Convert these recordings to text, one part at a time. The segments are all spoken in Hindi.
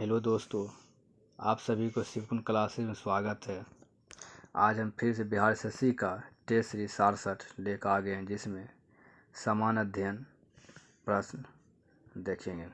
हेलो दोस्तों, आप सभी को शिवकुन क्लासेस में स्वागत है। आज हम फिर से बिहार एसएससी का टेस्ट सीरीज 67 लेकर आ गए हैं, जिसमें समान अध्ययन प्रश्न देखेंगे।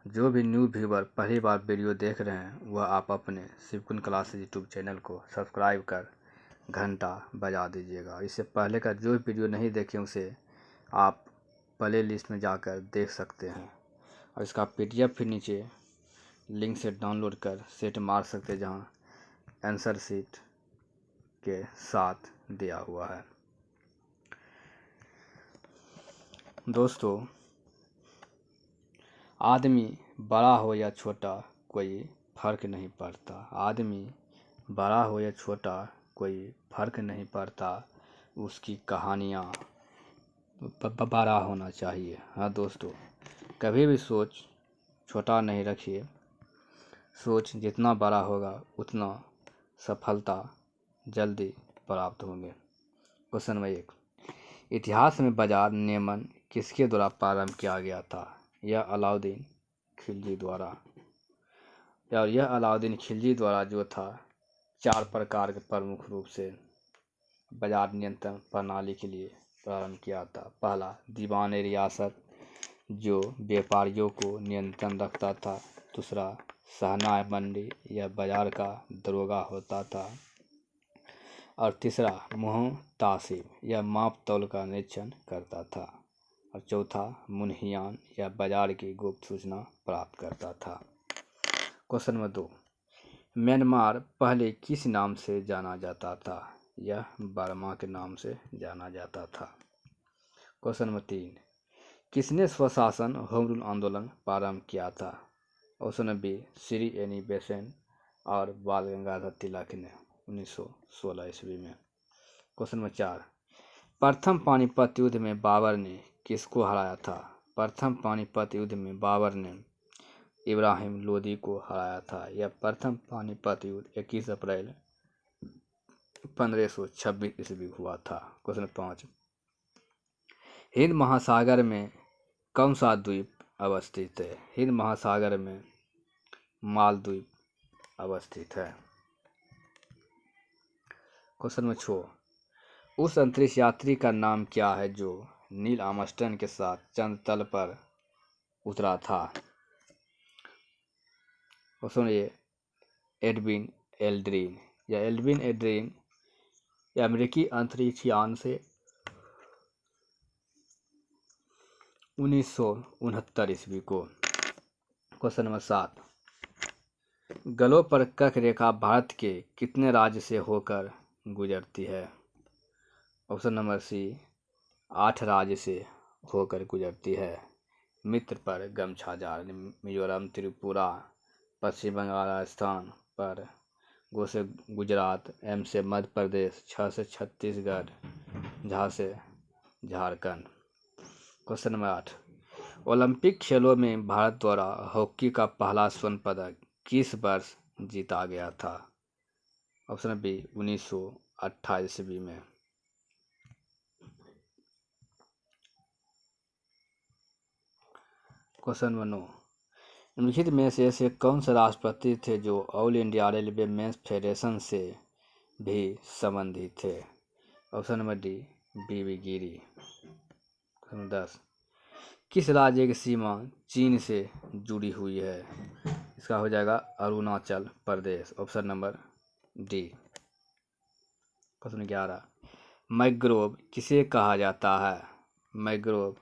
जो भी न्यू व्यूवर पहली बार वीडियो देख रहे हैं वह आप अपने शिवकुन क्लासेस यूट्यूब चैनल को सब्सक्राइब कर घंटा बजा दीजिएगा। इससे पहले का जो वीडियो नहीं देखे उसे आप प्ले लिस्ट में जाकर देख सकते हैं, और इसका PDF फिर नीचे लिंक से डाउनलोड कर सेट मार सकते हैं, जहाँ आंसर शीट के साथ दिया हुआ है। दोस्तों, आदमी बड़ा हो या छोटा कोई फर्क नहीं पड़ता। आदमी बड़ा हो या छोटा कोई फर्क नहीं पड़ता, उसकी कहानियाँ बड़ा होना चाहिए। हाँ दोस्तों, कभी भी सोच छोटा नहीं रखिए। सोच जितना बड़ा होगा उतना सफलता जल्दी प्राप्त होंगे। क्वेश्चन नंबर 1, इतिहास में बाजार नियमन किसके द्वारा प्रारंभ किया गया था? यह अलाउद्दीन खिलजी द्वारा। और यह अलाउद्दीन खिलजी द्वारा जो था 4 प्रकार के प्रमुख रूप से बाजार नियंत्रण प्रणाली के लिए प्रारंभ किया था। पहला, दीवान रियासत जो व्यापारियों को नियंत्रण रखता था। दूसरा, सहना मंडी यह बाजार का दरोगा होता था। और तीसरा, मुहतासिब यह माप तौल का निरीक्षण करता था। और चौथा, मुन्हियान यह बाजार की गुप्त सूचना प्राप्त करता था। क्वेश्चन नंबर 2, म्यांमार पहले किस नाम से जाना जाता था? यह बर्मा के नाम से जाना जाता था। क्वेश्चन नंबर 3, किसने स्वशासन होम रूल आंदोलन प्रारंभ किया था? Option B, Shri Annie Besant और बाल गंगाधर तिलक ने 1916 ईस्वी में। क्वेश्चन नंबर 4, प्रथम पानीपत युद्ध में बाबर ने किसको हराया था? प्रथम पानीपत युद्ध में बाबर ने इब्राहिम लोदी को हराया था। यह प्रथम पानीपत युद्ध 21 अप्रैल 1526 ईस्वी हुआ था। क्वेश्चन नंबर 5, हिंद महासागर में कौन सा द्वीप अवस्थित है? हिंद महासागर में मालद्वीप अवस्थित है। क्वेश्चन नंबर 6, उस अंतरिक्ष यात्री का नाम क्या है जो नील आर्मस्ट्रांग के साथ चंद्र तल पर उतरा था? क्वेश्चन ये, एडविन एल्ड्रिन। या एडविन एल्ड्रिन अमेरिकी अंतरिक्ष यान से 1969 ईस्वी को। क्वेश्चन नंबर 7, गलों पर कर्क रेखा भारत के कितने राज्य से होकर गुजरती है? ऑप्शन नंबर सी, 8 राज्य से होकर गुजरती है। मित्र पर गमछा जाल मिजोरम, त्रिपुरा, पश्चिम बंगाल, राजस्थान। पर गो से गुजरात, एम से मध्य प्रदेश, छ से छत्तीसगढ़, झा से झारखंड। क्वेश्चन नंबर 8, ओलंपिक खेलों में भारत द्वारा हॉकी का पहला स्वर्ण पदक किस वर्ष जीता गया था? ऑप्शन बी, 1928 ईस्वी में। क्वेश्चन नंबर 9, निम्नलिखित में से ऐसे कौन से राष्ट्रपति थे जो all India railway men's federation से भी संबंधित थे? Option number D, BV Giri. Question number 10, किस राज्य की सीमा चीन से जुड़ी हुई है? इसका हो जाएगा Arunachal Pradesh. Option number D. Question 11, mangrove किसे कहा जाता है? मैंग्रोव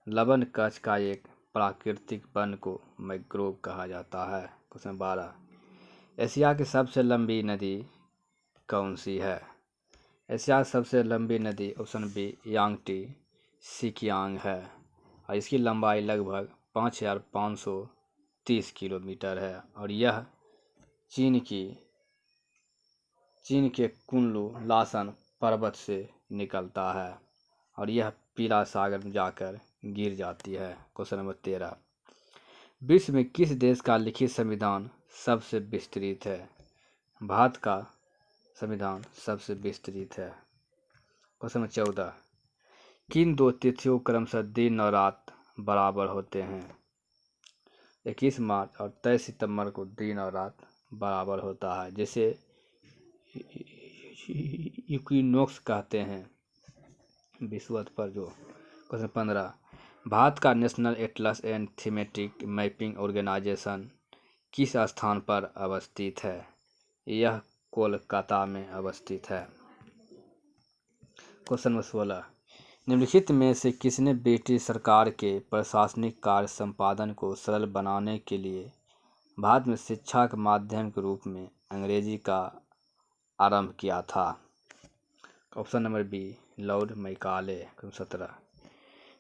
लवण कच्छ का एक प्राकृतिक वन को मैंग्रोव कहा जाता है। क्वेश्चन 12, एशिया की सबसे लंबी नदी कौन सी है? एशिया की सबसे लंबी नदी ऑप्शन बी, यांगटी सिकियांग है, और इसकी लंबाई लगभग 5530 किलोमीटर है। और यह चीन के कुनलू लासन पर्वत से निकलता है, और यह पीला सागर में जाकर गिर जाती है। क्वेश्चन नंबर 13, विश्व में किस देश का लिखित संविधान सबसे विस्तृत है? भारत का संविधान सबसे विस्तृत है। क्वेश्चन नंबर 14, किन दो तिथियों क्रमशः दिन और रात बराबर होते हैं? 21 मार्च और 23 सितंबर को दिन और रात बराबर होता है, जिसे इक्विनोक्स कहते हैं। विषुवत पर जो क्वेश्चन 15, भारत का national atlas and thematic mapping organisation किस स्थान पर अवस्थित है? यह कोलकाता में अवस्थित है। क्वेश्चन नंबर 16, निम्नलिखित में से किसने ब्रिटिश सरकार के प्रशासनिक कार्य संपादन को सरल बनाने के लिए भारत में शिक्षा के माध्यम के रूप में अंग्रेजी का आरंभ किया था? Option number B, lord Macaulay. 17,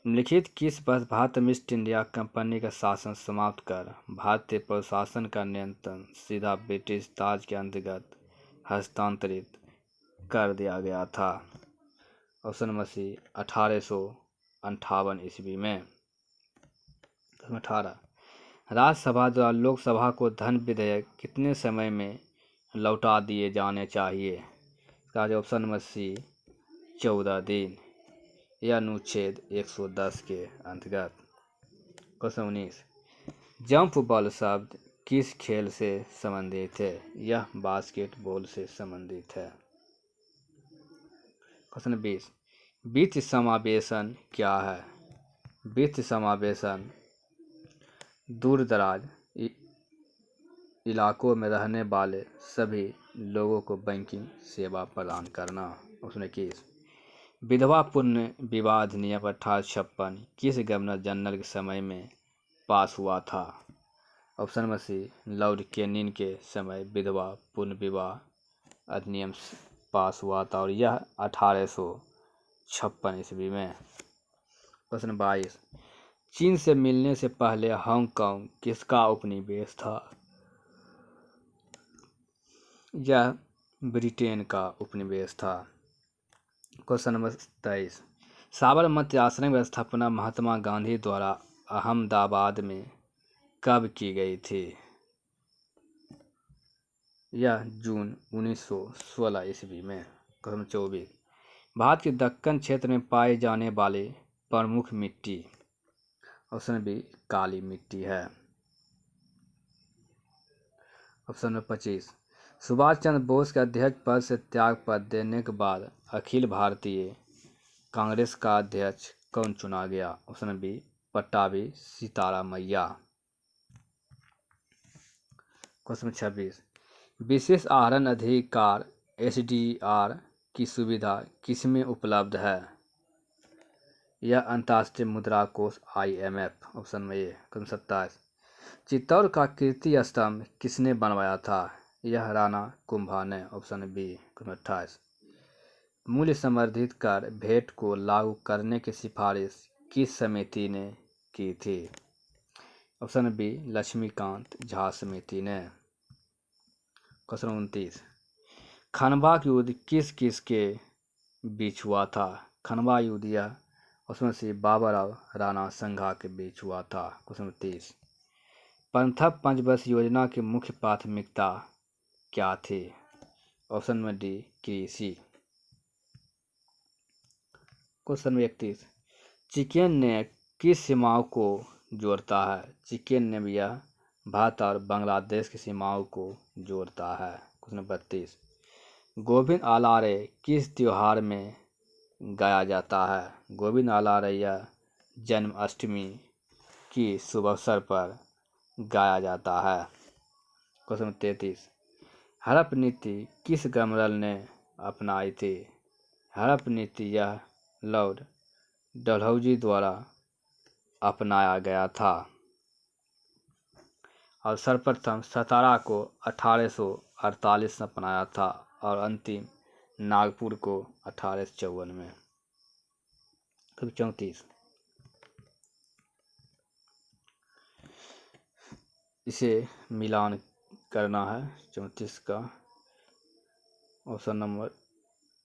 निम्नलिखित किस वर्ष भारत में ईस्ट इंडिया कंपनी का शासन समाप्त कर भारतीय प्रशासन का नियंत्रण सीधा ब्रिटिश ताज के अंतर्गत हस्तांतरित कर दिया गया था? ऑप्शन नंबर सी, 1858 ईस्वी में। 18, राज्यसभा द्वारा लोकसभा को धन विधेयक कितने समय में लौटा दिए जाने चाहिए? इसका ऑप्शन नंबर सी, 14 दिन। यह अनुच्छेद 110 के अंतर्गत। क्वेश्चन 19, जंप बॉल शब्द किस खेल से संबंधित है? यह बास्केटबॉल से संबंधित है। क्वेश्चन 20, वित्त समावेशन क्या है? वित्त समावेशन दूर दराज इलाकों में रहने वाले सभी लोगों को बैंकिंग सेवा प्रदान करना। ऑप्शन 21, विधवा पुण्य विवाह अधिनियम 1856 किस गवर्नर जनरल के समय में पास हुआ था? Option number C, lord Canning के समय विधवा पुण्य विवाह अधिनियम पास हुआ था और यह 1856 ईस्वी में। क्वेश्चन 22, चीन से मिलने से पहले हांगकांग किसका उपनिवेश था? यह ब्रिटेन का उपनिवेश था। क्वेश्चन नंबर 23, साबरमती आश्रम की स्थापना महात्मा गांधी द्वारा अहमदाबाद में कब की गई थी? यह जून 1916 ईस्वी में। क्वेश्चन 24, भारत के दक्कन क्षेत्र में पाई जाने वाली प्रमुख मिट्टी? ऑप्शन बी, काली मिट्टी है। ऑप्शन नंबर 25, सुभाष चंद्र बोस के अध्यक्ष पद से त्याग पत्र देने के बाद अखिल भारतीय कांग्रेस का अध्यक्ष कौन चुना गया? Option B, Pattabhi Sitaramayya. Question 26, विशेष आहरण अधिकार SDR की सुविधा किसमें उपलब्ध है? यह अंतर्राष्ट्रीय मुद्रा कोष IMF। ऑप्शन में ए। क्वेश्चन 27, चित्तौड़ का कीर्ति स्तंभ किसने बनवाया था? यह राणा कुंभा ने। Option B. क्वेश्चन 28, मूल्य संवर्धित कर भेंट को लागू करने की सिफारिश किस समिति ने की थी? ऑप्शन बी, लक्ष्मीकांत झा समिति ने। क्वेश्चन 29, खनवा युद्ध किस किस के बीच हुआ था? खनवा युद्ध यह उसमें से बाबर और राणा संघा के बीच हुआ था। क्वेश्चन 30, पंथक पंचवर्षीय योजना की मुख्य प्राथमिकता क्या थी? ऑप्शन में डी, कृषि। क्वेश्चन 31, चिकेन ने किस सीमाओं को जोड़ता है? चिकेन ने भी यह भारत और बांग्लादेश की सीमाओं को जोड़ता है। क्वेश्चन 32, गोविंद आलारे किस त्योहार में गाया जाता है? गोविंद आलारे यह जन्माष्टमी की शुभ अवसर पर गाया जाता है। क्वेश्चन 33, हड़प नीति किस गवर्नर ने अपनाई थी? हड़प नीति यह लॉर्ड डलहौजी द्वारा अपनाया गया था और सर्वप्रथम सतारा को 1848 में अपनाया था और अंतिम नागपुर को 1854 में। 34, इसे मिलान करना है 34 का। ऑप्शन नंबर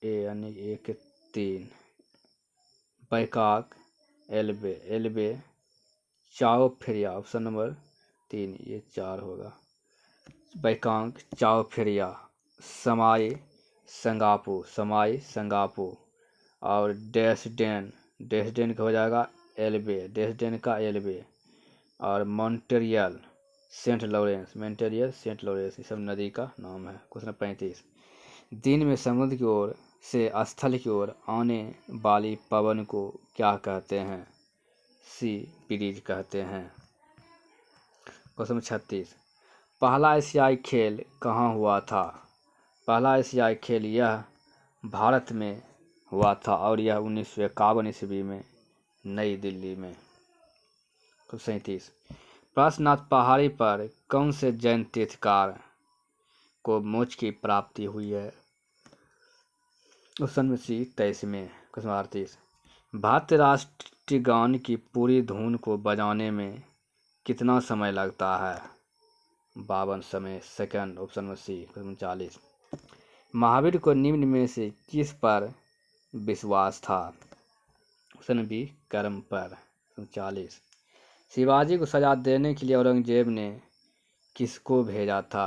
ए यानी 1 3, बैकाक एल्बे चाओ फेरिया। ऑप्शन नंबर 3 ये 4 होगा। बैकांग चाओ फेरिया समाई संगापो और डेस्डेन का हो जाएगा एल्बे, डेस्डेन का एल्बे और मॉन्ट्रियल सेंट लॉरेंस, मेंटेरियर, सेंट लॉरेंस, ये सब नदी का नाम है। क्वेश्चन 35, दिन में समुद्र की ओर से स्थल की ओर आने वाली पवन को क्या कहते हैं? सी ब्रीज कहते हैं। क्वेश्चन 36, पहला एशियाई खेल कहाँ हुआ था? पहला एशियाई खेल यह भारत में हुआ था और यह 1951 ईस्वी में नई दिल्ली में। क्वेश्चन 37, पार्श्वनाथ पहाड़ी पर कौन से जैन तीर्थकार को मोक्ष की प्राप्ति हुई है? क्वेश्चन 23 में। क्वेश्चन 38, भारतीय राष्ट्रीय गान की पूरी धुन को बजाने में कितना समय लगता है? 52 सेकंड, ऑप्शन में सी। क्वेश्चन 40, महावीर को निम्न में से किस पर विश्वास था? ऑप्शन बी, कर्म पर। 40, शिवाजी को सजा देने के लिए औरंगजेब ने किसको भेजा था?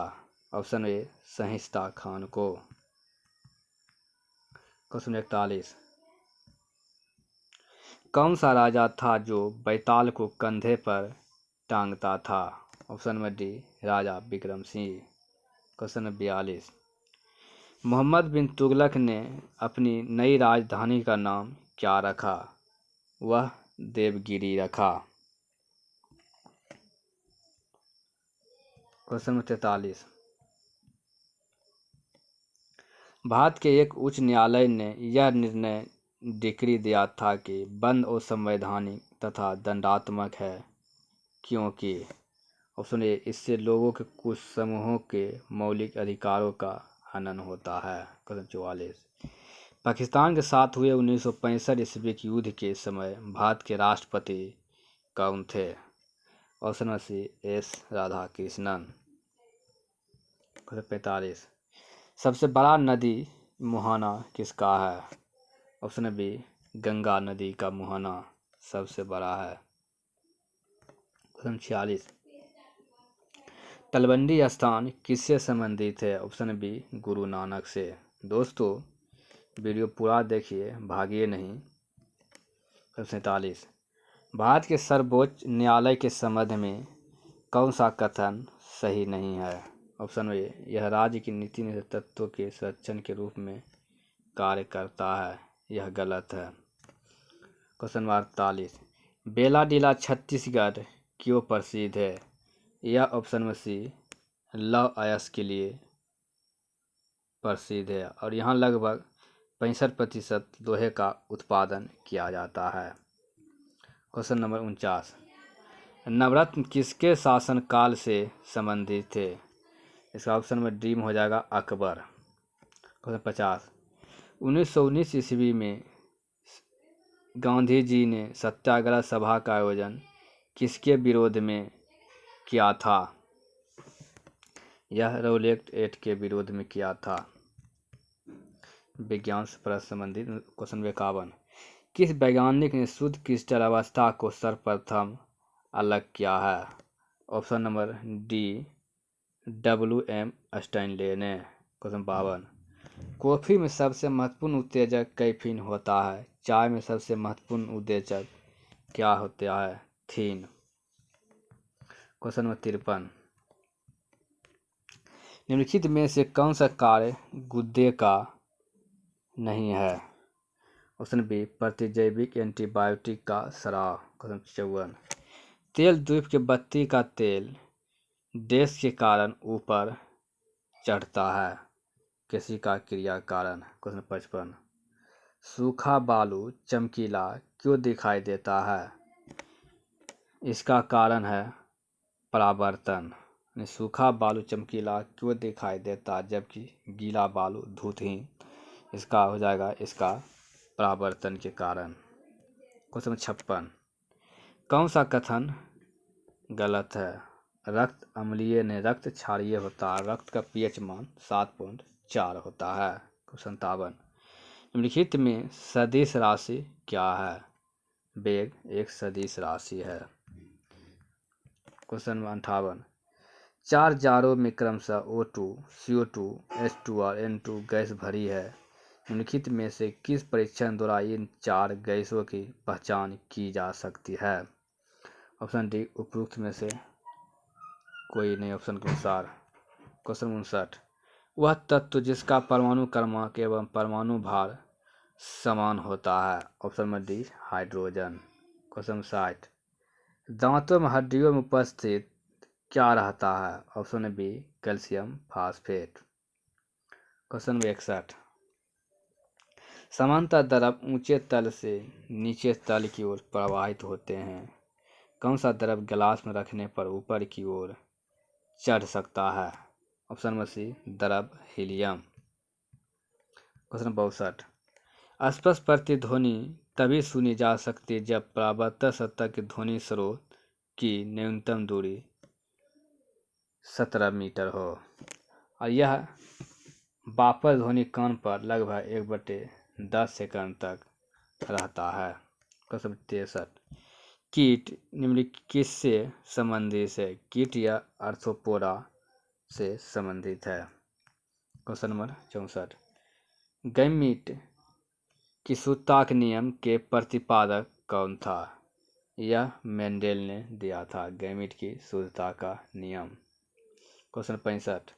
ऑप्शन ए, सहिष्णुता खान को। क्वेश्चन 41, कौन सा राजा था जो बैताल को कंधे पर टांगता था? ऑप्शन में डी, राजा विक्रम सिंह। क्वेश्चन 42, मोहम्मद बिन तुगलक ने अपनी नई राजधानी का नाम क्या रखा? वह देवगिरी रखा। क्वेश्चन 43, भारत के एक उच्च न्यायालय ने यह निर्णय डिक्री दिया था कि बंद और संवैधानिक तथा दंडात्मक है, क्योंकि ऑप्शन ए, इससे लोगों के कुछ समूहों के मौलिक अधिकारों का हनन होता है। क्वेश्चन 44, पाकिस्तान के साथ हुए 1965 ईस्वी के युद्ध के समय भारत के राष्ट्रपति कौन थे? ऑप्शन में सी, एस राधाकृष्णन। क्वेश्चन 45, सबसे बड़ा नदी मुहाना किसका है? ऑप्शन बी, गंगा नदी का मुहाना सबसे बड़ा है। क्वेश्चन 46, तलवंडी स्थान किससे संबंधित है? ऑप्शन बी, गुरु नानक से। दोस्तों वीडियो पूरा देखिए, भागिए नहीं। क्वेश्चन 47, भारत के सर्वोच्च न्यायालय के संबंध में कौन सा कथन सही नहीं है? ऑप्शन ए, यह राज्य की नीति निषेध तत्वों के संरक्षण के रूप में कार्य करता है, यह गलत है। क्वेश्चन 48, बेला डीला छत्तीसगढ़ क्यों प्रसिद्ध है? यह ऑप्शन में सी, लौह अयस्क के लिए प्रसिद्ध है और यहाँ लगभग 65% लोहे का उत्पादन किया जाता है। क्वेश्चन नंबर 49, नवरत्न किसके शासनकाल से संबंधित थे? इसका ऑप्शन में डी में हो जाएगा अकबर। क्वेश्चन 50, 1919 ईस्वी में गांधी जी ने सत्याग्रह सभा का आयोजन किसके विरोध में किया था? यह रौलेट एक्ट के विरोध में किया था। विज्ञान से प्रश्न संबंधित। क्वेश्चन 51, किस वैज्ञानिक ने शुद्ध क्रिस्टल अवस्था को सर्वप्रथम अलग किया है? Option number D, WM Stanley ने। क्वेश्चन 52, कॉफी में सबसे महत्वपूर्ण उत्तेजक कैफीन होता है, चाय में सबसे महत्वपूर्ण उत्तेजक क्या होता है? थीन। क्वेश्चन नंबर 53, निम्नलिखित में से कौन सा कार्य गुर्दे का नहीं है? ऑप्शन बी, प्रतिजैविक एंटीबायोटिक का स्राव। क्वेश्चन 54, तेल द्वीप के बत्ती का तेल डैश के कारण ऊपर चढ़ता है, किसी का क्रिया कारण? क्वेश्चन 55, सूखा बालू चमकीला क्यों दिखाई देता है? इसका कारण है परावर्तन। सूखा बालू चमकीला क्यों दिखाई देता जबकि गीला बालू धूतहीन? इसका हो जाएगा इसका परावर्तन के कारण। क्वेश्चन 56, कौन सा कथन गलत है? रक्त अम्लीय नहीं रक्त क्षारीय होता है, रक्त का pH मान 7.4 होता है। क्वेश्चन 57, निम्नलिखित में सदिश राशि क्या है? वेग एक सदिश राशि है। क्वेश्चन 58, 4 जारों में क्रमशः O2, CO2, H2 और N2 गैस भरी है, निम्नलिखित में से किस परीक्षण द्वारा इन 4 गैसों की पहचान की जा सकती है? ऑप्शन डी, उपरोक्त में से कोई नहीं ऑप्शन के अनुसार। क्वेश्चन 59, वह तत्व जिसका परमाणु क्रमांक एवं परमाणु भार समान होता है। ऑप्शन में डी हाइड्रोजन। क्वेश्चन 60, दांतों में हड्डियों में उपस्थित क्या रहता है। Option B calcium phosphate. Question 61, समानता द्रव ऊंचे तल से नीचे तल की ओर प्रवाहित होते हैं। कौन सा द्रव गिलास में रखने पर ऊपर की ओर चढ़ सकता है। ऑप्शन में सी द्रव हीलियम। क्वेश्चन 62, स्पष्ट प्रतिध्वनि तभी सुनी जा सकती है जब परावर्तक सतह के ध्वनि स्रोत की न्यूनतम दूरी 17 मीटर हो और यह वापस ध्वनि कान पर लगभग 1/10 सेकंड तक रहता है। क्वेश्चन 63, कीट निम्नलिखित किससे संबंधित है। कीट या आर्थ्रोपोडा से संबंधित है। क्वेश्चन नंबर 64, गैमीट की सूत्रक नियम के प्रतिपादक कौन था। यह मेंडेल ने दिया था गैमीट की शुद्धता का नियम। क्वेश्चन 65,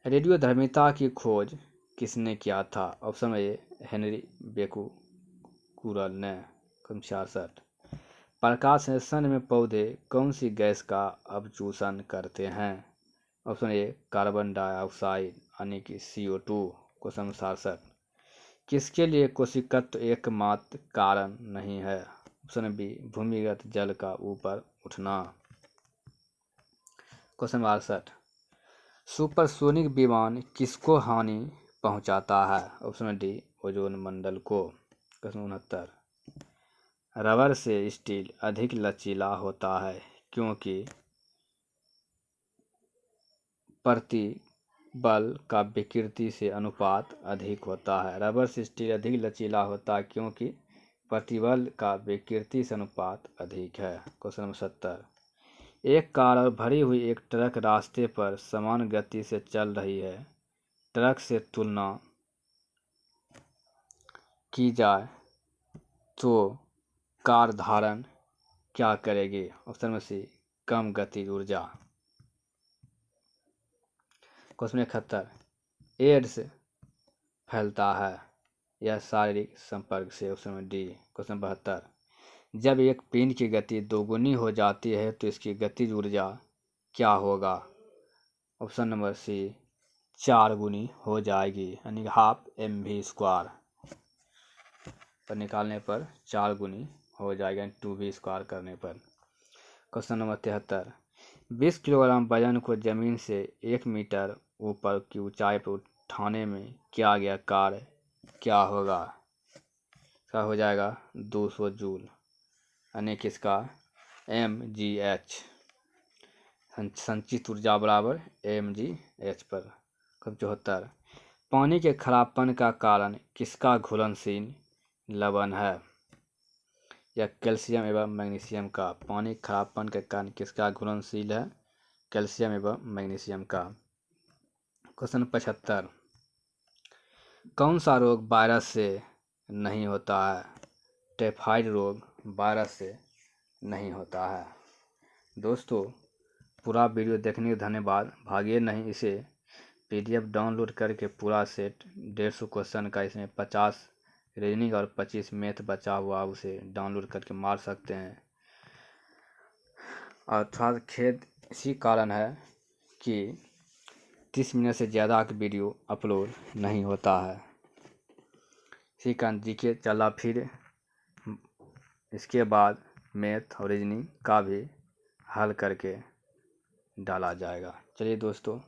रेडियोधर्मिता की खोज किसने किया था। ऑप्शन ए हेनरी बेकुरल ने। क्वेश्चन 66, प्रकाश संश्लेषण में पौधे कौन सी गैस का अवशोषण करते हैं। ऑप्शन ए कार्बन डाइऑक्साइड यानी कि CO2। क्वेश्चन 67, किसके लिए कोशिकत्व एकमात्र कारण नहीं है। ऑप्शन बी भूमिगत जल का ऊपर उठना। क्वेश्चन 68, सुपरसोनिक विमान किसको हानि पहुंचाता है। ऑप्शन डी ओजोन मंडल को। क्वेश्चन 69, रबर से स्टील अधिक लचीला होता है क्योंकि प्रतिबल का विकृति से अनुपात अधिक होता है। रबर से स्टील अधिक लचीला होता है क्योंकि प्रतिबल का विकृति से अनुपात अधिक है। क्वेश्चन 70, एक कार और भरी हुई एक ट्रक रास्ते पर समान गति से चल रही है। ट्रक से तुलना की जाए तो कार धारण क्या करेगी। ऑप्शन में सी कम गतिज ऊर्जा। क्वेश्चन 71, एड्स फैलता है यह शारीरिक संपर्क से। ऑप्शन में डी। क्वेश्चन 72, जब एक पिंड की गति दोगुनी हो जाती है तो इसकी गतिज ऊर्जा क्या होगा। ऑप्शन नंबर सी 4 गुनी हो जाएगी यानी हाफ mv² पर निकालने पर 4 गुनी हो जाएगा 2v² करने पर। क्वेश्चन नंबर 73, 20 किलोग्राम वजन को जमीन से 1 मीटर ऊपर की ऊंचाई पर उठाने में किया गया कार्य क्या होगा। इसका हो जाएगा 200 जूल यानी कि इसका mgh संचित ऊर्जा बराबर mgh पर। 74, पानी के खराबपन का कारण किसका घुलनशील लवण है। या कैल्शियम एवं मैग्नीशियम का। पानी खराबपन के कारण किसका घुलनशील है। कैल्शियम एवं मैग्नीशियम का। क्वेश्चन 75, कौन सा रोग वायरस से नहीं होता है। टाइफाइड रोग वायरस से नहीं होता है। दोस्तों पूरा वीडियो देखने के धन्यवाद। भागिए नहीं, इसे PDF डाउनलोड करके पूरा सेट 150 क्वेश्चन का इसमें 50 रीजनिंग और 25 मैथ बचा हुआ उसे डाउनलोड करके मार सकते हैं। और थोड़ा खेद इसी कारण है कि 30 मिनट से ज़्यादा का वीडियो अपलोड नहीं होता है। इसी कारण जीके चला, फिर इसके बाद मैथ और रीजनिंग का भी हल करके डाला जाएगा। चलिए दोस्तों।